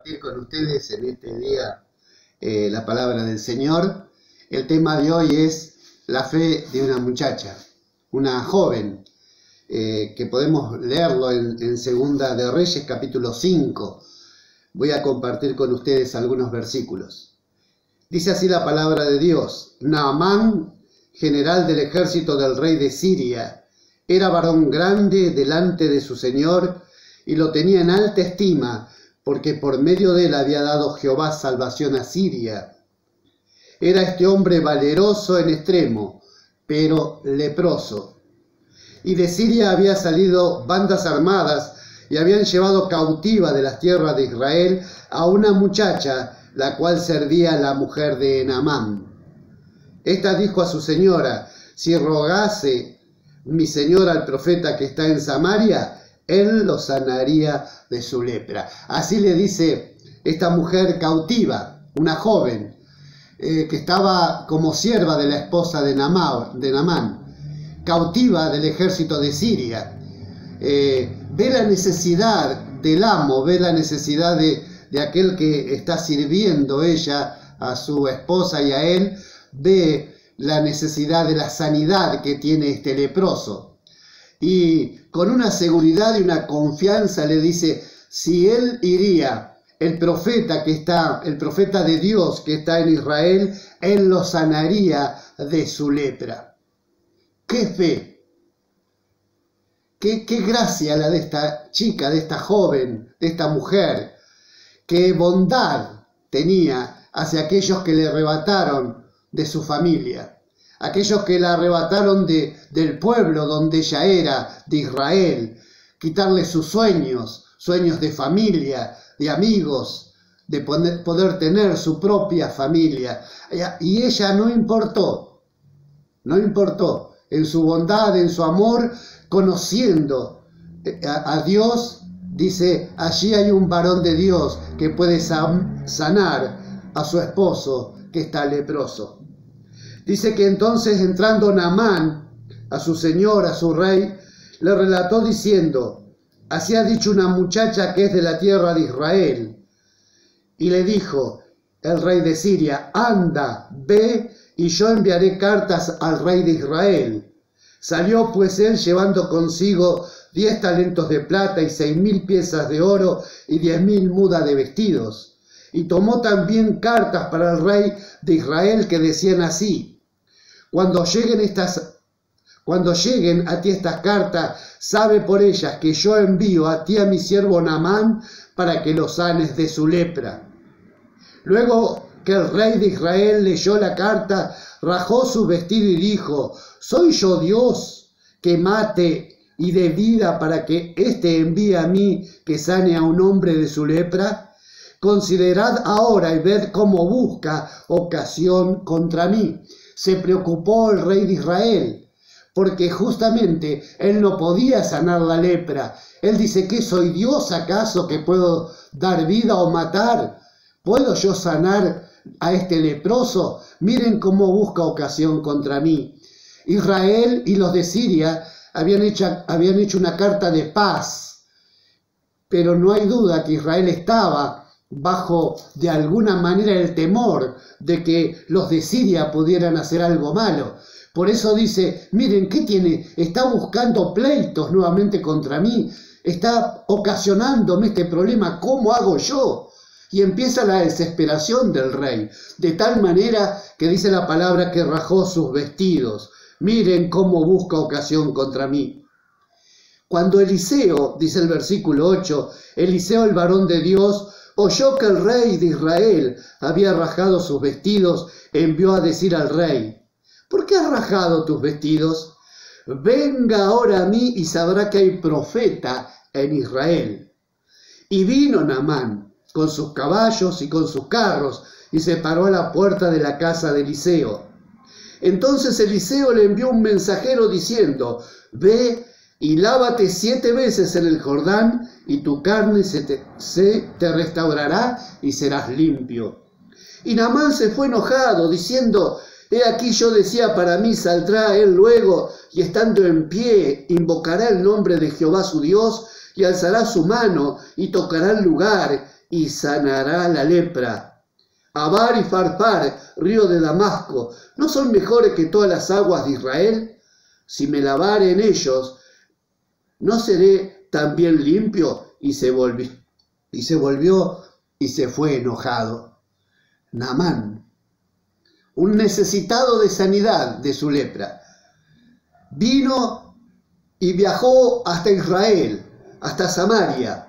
compartir con ustedes en este día la palabra del Señor. El tema de hoy es la fe de una muchacha, una joven, que podemos leerlo en Segunda de Reyes, capítulo 5. Voy a compartir con ustedes algunos versículos. Dice así la palabra de Dios: Naamán, general del ejército del rey de Siria, era varón grande delante de su señor y lo tenía en alta estima, porque por medio de él había dado Jehová salvación a Siria. Era este hombre valeroso en extremo, pero leproso. Y de Siria había salido bandas armadas y habían llevado cautiva de las tierras de Israel a una muchacha, la cual servía a la mujer de Naamán. Esta dijo a su señora: si rogase mi señor al profeta que está en Samaria, él lo sanaría de su lepra. Así le dice esta mujer cautiva, una joven, que estaba como sierva de la esposa de Naamán, cautiva del ejército de Siria. Ve la necesidad del amo, ve la necesidad de aquel que está sirviendo ella a su esposa y a él, ve la necesidad de la sanidad que tiene este leproso. Y con una seguridad y una confianza le dice: si él iría, el profeta de Dios que está en Israel, él lo sanaría de su lepra. ¡Qué fe! ¡Qué gracia la de esta chica, de esta joven, de esta mujer! ¡Qué bondad tenía hacia aquellos que le arrebataron de su familia! Aquellos que la arrebataron del pueblo donde ella era, de Israel, quitarle sus sueños de familia, de amigos, de poder tener su propia familia. Y ella no importó, en su bondad, en su amor, conociendo a Dios, dice: allí hay un varón de Dios que puede sanar a su esposo que está leproso. Dice que entonces, entrando Naamán a su señor, a su rey, le relató diciendo: así ha dicho una muchacha que es de la tierra de Israel. Y le dijo el rey de Siria: anda, ve, y yo enviaré cartas al rey de Israel. Salió pues él llevando consigo 10 talentos de plata y 6.000 piezas de oro y 10.000 mudas de vestidos. Y tomó también cartas para el rey de Israel que decían así: Cuando lleguen a ti estas cartas, sabe por ellas que yo envío a ti a mi siervo Naamán para que lo sanes de su lepra. Luego que el rey de Israel leyó la carta, rajó su vestido y dijo: ¿soy yo Dios que mate y dé vida para que éste envíe a mí que sane a un hombre de su lepra? Considerad ahora y ved cómo busca ocasión contra mí. Se preocupó el rey de Israel, porque justamente él no podía sanar la lepra. Él dice: ¿qué soy Dios acaso que puedo dar vida o matar? ¿Puedo yo sanar a este leproso? Miren cómo busca ocasión contra mí. Israel y los de Siria habían hecho una carta de paz, pero no hay duda que Israel estaba bajo de alguna manera el temor de que los de Siria pudieran hacer algo malo. Por eso dice: miren, ¿qué tiene? Está buscando pleitos nuevamente contra mí, está ocasionándome este problema, ¿cómo hago yo? Y empieza la desesperación del rey, de tal manera que dice la palabra que rajó sus vestidos. Miren cómo busca ocasión contra mí. Cuando Eliseo, dice el versículo 8, Eliseo, el varón de Dios, oyó que el rey de Israel había rajado sus vestidos, envió a decir al rey: ¿por qué has rajado tus vestidos? Venga ahora a mí y sabrá que hay profeta en Israel. Y vino Naamán con sus caballos y con sus carros y se paró a la puerta de la casa de Eliseo. Entonces Eliseo le envió un mensajero diciendo: ve y lávate 7 veces en el Jordán, y tu carne se te restaurará y serás limpio. Y Naamán se fue enojado, diciendo: he aquí yo decía para mí, saldrá él luego, y estando en pie, invocará el nombre de Jehová su Dios, y alzará su mano, y tocará el lugar, y sanará la lepra. Abar y Farpar, río de Damasco, ¿no son mejores que todas las aguas de Israel? Si me lavare en ellos, ¿no seré también limpio? Y se volvió y se fue enojado. Naamán, un necesitado de sanidad de su lepra, vino y viajó hasta Israel, hasta Samaria,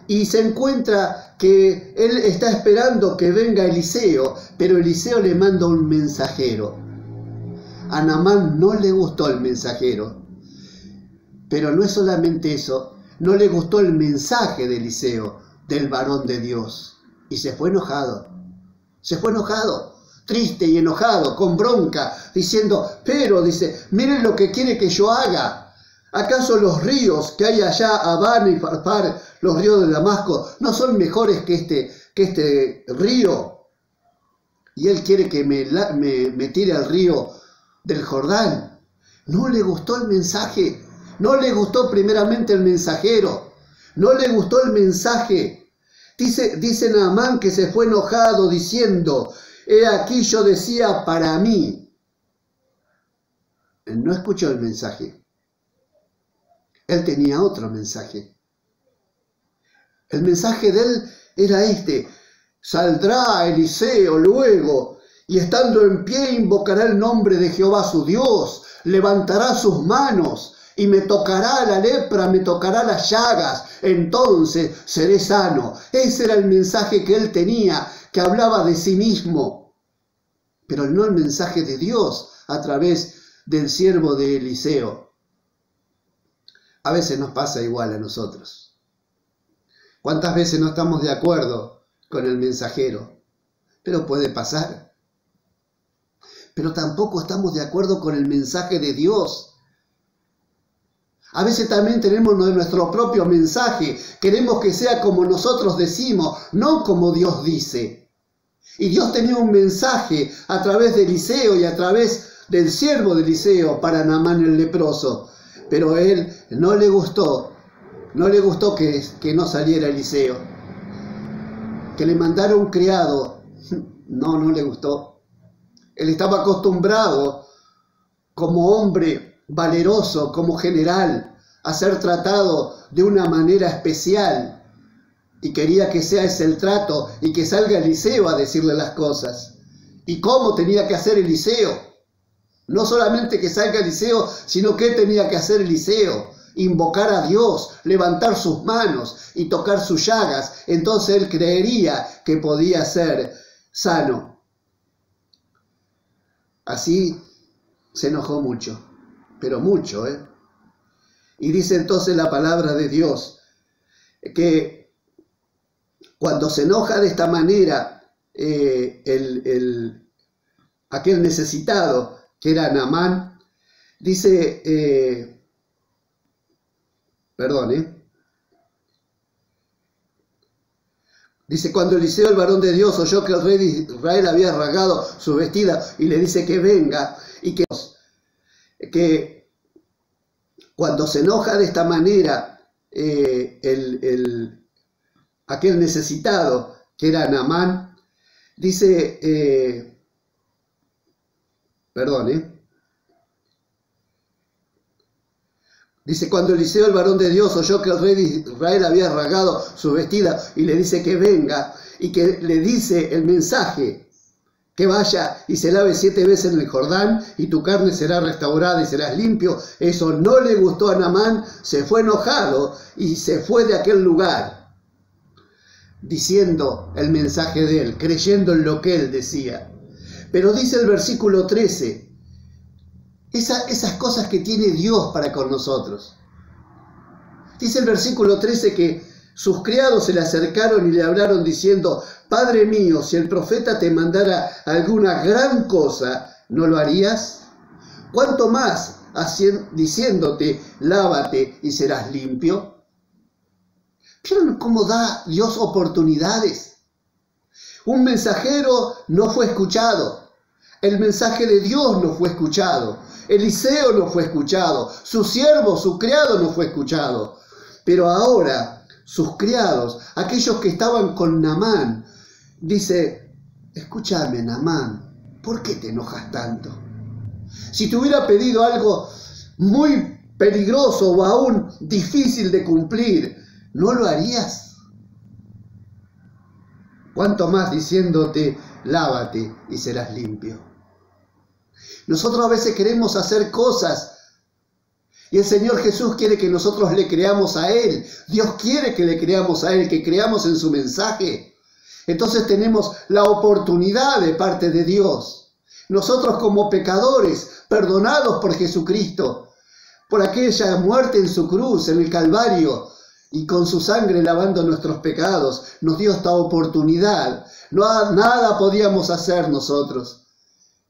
y se encuentra que él está esperando que venga Eliseo, pero Eliseo le manda un mensajero. A Naamán no le gustó el mensajero, pero no es solamente eso, no le gustó el mensaje de Eliseo, del varón de Dios, y se fue enojado, triste y enojado, con bronca, diciendo, pero, dice, miren lo que quiere que yo haga. ¿Acaso los ríos que hay allá, Abana y Farpar, los ríos de Damasco, no son mejores que este río? Y él quiere que me tire al río del Jordán. No le gustó el mensaje, no le gustó primeramente el mensajero, no le gustó el mensaje. Dice Naamán que se fue enojado diciendo, he aquí yo decía para mí. Él no escuchó el mensaje. Él tenía otro mensaje. El mensaje de él era este: saldrá Eliseo luego, y estando en pie invocará el nombre de Jehová su Dios, levantará sus manos, y me tocará la lepra, me tocará las llagas, entonces seré sano. Ese era el mensaje que él tenía, que hablaba de sí mismo, pero no el mensaje de Dios a través del siervo de Eliseo. A veces nos pasa igual a nosotros. ¿Cuántas veces no estamos de acuerdo con el mensajero? Pero puede pasar. Pero tampoco estamos de acuerdo con el mensaje de Dios. A veces también tenemos nuestro propio mensaje. Queremos que sea como nosotros decimos, no como Dios dice. Y Dios tenía un mensaje a través de Eliseo y a través del siervo de Eliseo para Naamán el leproso. Pero a él no le gustó que no saliera Eliseo. Que le mandara un criado, no le gustó. Él estaba acostumbrado como hombre valeroso, como general, a ser tratado de una manera especial. Y quería que sea ese el trato y que salga Eliseo a decirle las cosas. ¿Y cómo tenía que hacer Eliseo? No solamente que salga Eliseo, sino que tenía que hacer Eliseo: invocar a Dios, levantar sus manos y tocar sus llagas. Entonces él creería que podía ser sano. Así se enojó mucho, pero mucho, Y dice entonces la palabra de Dios que cuando se enoja de esta manera aquel necesitado, que era Naamán, dice, dice, cuando Eliseo, el varón de Dios, oyó que el rey de Israel había rasgado su vestida, y le dice que venga, y que cuando se enoja de esta manera aquel necesitado, que era Naamán, dice, dice, cuando Eliseo, el varón de Dios, oyó que el rey de Israel había rasgado su vestida, y le dice que venga, y que le dice el mensaje, que vaya y se lave 7 veces en el Jordán, y tu carne será restaurada y serás limpio. Eso no le gustó a Naamán, se fue enojado y se fue de aquel lugar, diciendo el mensaje de él, creyendo en lo que él decía. Pero dice el versículo 13, esas cosas que tiene Dios para con nosotros. Dice el versículo 13 que sus criados se le acercaron y le hablaron diciendo, Padre mío, si el profeta te mandara alguna gran cosa, ¿no lo harías? ¿Cuánto más diciéndote, lávate y serás limpio? ¿Vieron cómo da Dios oportunidades? Un mensajero no fue escuchado. El mensaje de Dios no fue escuchado. Eliseo no fue escuchado. Su siervo, su criado no fue escuchado. Pero ahora sus criados, aquellos que estaban con Naamán. Dice, escúchame, Naamán, ¿por qué te enojas tanto? Si te hubiera pedido algo muy peligroso o aún difícil de cumplir, ¿no lo harías? Cuanto más diciéndote, lávate y serás limpio. Nosotros a veces queremos hacer cosas y el Señor Jesús quiere que nosotros le creamos a Él. Dios quiere que le creamos a Él, que creamos en su mensaje. Entonces tenemos la oportunidad de parte de Dios. Nosotros como pecadores, perdonados por Jesucristo, por aquella muerte en su cruz, en el Calvario, y con su sangre lavando nuestros pecados, nos dio esta oportunidad. Nada podíamos hacer nosotros,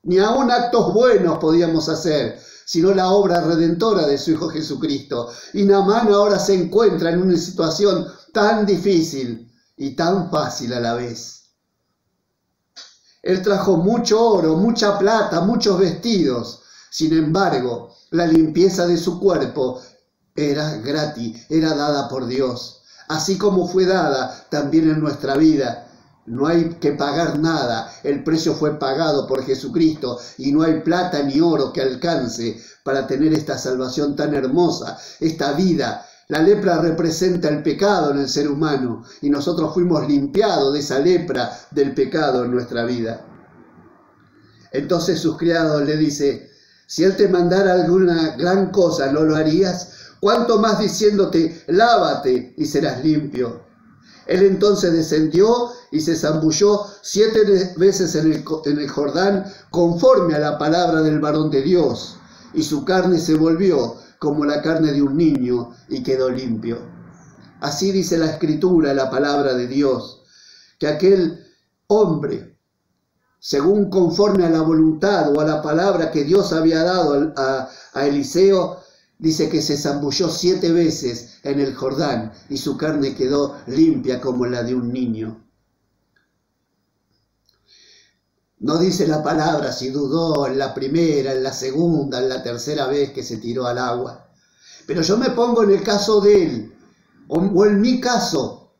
ni aún actos buenos podíamos hacer, sino la obra redentora de su Hijo Jesucristo. Y Naamán ahora se encuentra en una situación tan difícil y tan fácil a la vez. Él trajo mucho oro, mucha plata, muchos vestidos. Sin embargo, la limpieza de su cuerpo era gratis, era dada por Dios. Así como fue dada también en nuestra vida. No hay que pagar nada, el precio fue pagado por Jesucristo y no hay plata ni oro que alcance para tener esta salvación tan hermosa, esta vida. La lepra representa el pecado en el ser humano y nosotros fuimos limpiados de esa lepra del pecado en nuestra vida. Entonces sus criados le dicen, si Él te mandara alguna gran cosa, ¿no lo harías? ¿Cuánto más diciéndote, lávate y serás limpio? Él entonces descendió y se zambulló 7 veces en el Jordán, conforme a la palabra del varón de Dios, y su carne se volvió como la carne de un niño y quedó limpio. Así dice la Escritura, la palabra de Dios, que aquel hombre, según conforme a la voluntad o a la palabra que Dios había dado a Eliseo, dice que se zambulló 7 veces en el Jordán y su carne quedó limpia como la de un niño. No dice la palabra si dudó en la primera, en la segunda, en la tercera vez que se tiró al agua. Pero yo me pongo en el caso de él, o en mi caso,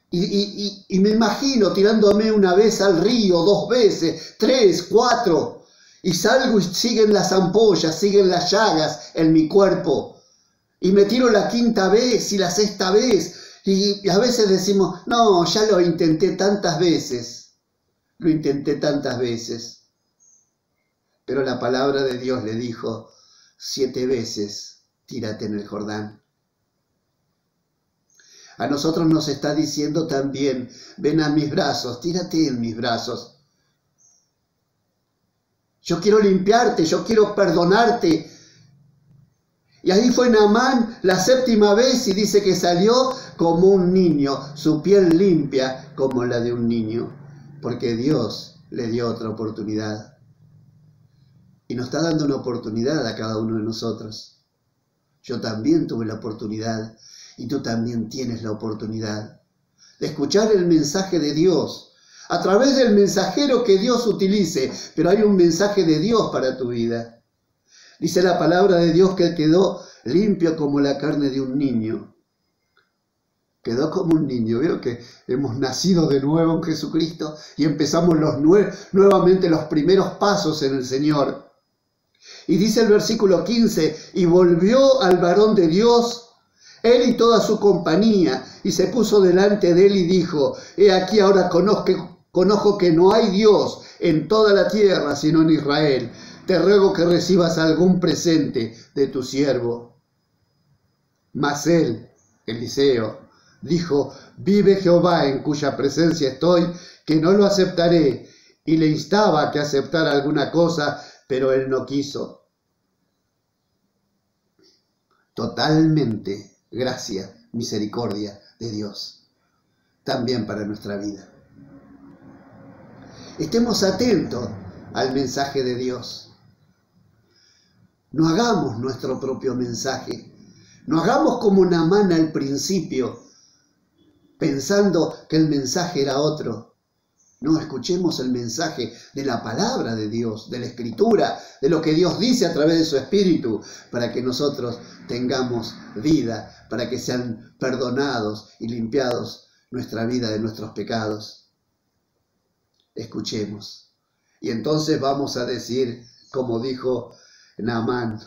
y me imagino tirándome una vez al río, 2 veces, 3, 4, y salgo y siguen las ampollas, siguen las llagas en mi cuerpo. Y me tiro la 5ª vez y la 6ª vez. Y a veces decimos, no, ya lo intenté tantas veces. Lo intenté tantas veces. Pero la palabra de Dios le dijo, 7 veces tírate en el Jordán. A nosotros nos está diciendo también, ven a mis brazos, tírate en mis brazos. Yo quiero limpiarte, yo quiero perdonarte. Y ahí fue Naamán la 7ª vez y dice que salió como un niño, su piel limpia como la de un niño, porque Dios le dio otra oportunidad. Y nos está dando una oportunidad a cada uno de nosotros. Yo también tuve la oportunidad y tú también tienes la oportunidad de escuchar el mensaje de Dios a través del mensajero que Dios utilice, pero hay un mensaje de Dios para tu vida. Dice la palabra de Dios que él quedó limpio como la carne de un niño. Quedó como un niño. Veo que hemos nacido de nuevo en Jesucristo y empezamos nuevamente los primeros pasos en el Señor. Y dice el versículo 15, y volvió al varón de Dios, él y toda su compañía, y se puso delante de él y dijo, he aquí ahora conozco que no hay Dios en toda la tierra sino en Israel. Te ruego que recibas algún presente de tu siervo. Mas él, Eliseo, dijo, vive Jehová en cuya presencia estoy, que no lo aceptaré. Y le instaba a que aceptara alguna cosa, pero él no quiso. Totalmente gracia, misericordia de Dios, también para nuestra vida. Estemos atentos al mensaje de Dios. No hagamos nuestro propio mensaje. No hagamos como Naamán al principio, pensando que el mensaje era otro. No, escuchemos el mensaje de la palabra de Dios, de la Escritura, de lo que Dios dice a través de su Espíritu, para que nosotros tengamos vida, para que sean perdonados y limpiados nuestra vida de nuestros pecados. Escuchemos. Y entonces vamos a decir, como dijo Naamán,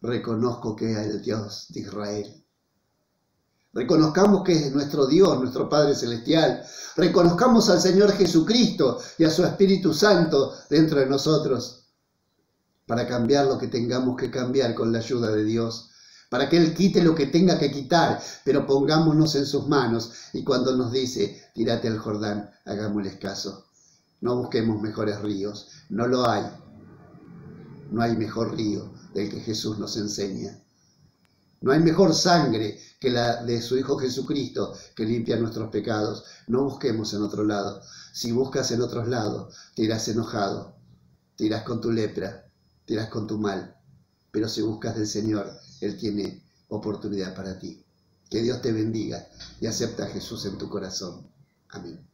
reconozco que es el Dios de Israel. Reconozcamos que es nuestro Dios, nuestro Padre Celestial. Reconozcamos al Señor Jesucristo y a su Espíritu Santo dentro de nosotros para cambiar lo que tengamos que cambiar con la ayuda de Dios, para que Él quite lo que tenga que quitar, pero pongámonos en sus manos y cuando nos dice, tírate al Jordán, hagámosles caso. No busquemos mejores ríos, no lo hay. No hay mejor río del que Jesús nos enseña. No hay mejor sangre que la de su Hijo Jesucristo que limpia nuestros pecados. No busquemos en otro lado. Si buscas en otros lados, te irás enojado, te irás con tu lepra, te irás con tu mal. Pero si buscas del Señor, Él tiene oportunidad para ti. Que Dios te bendiga y acepta a Jesús en tu corazón. Amén.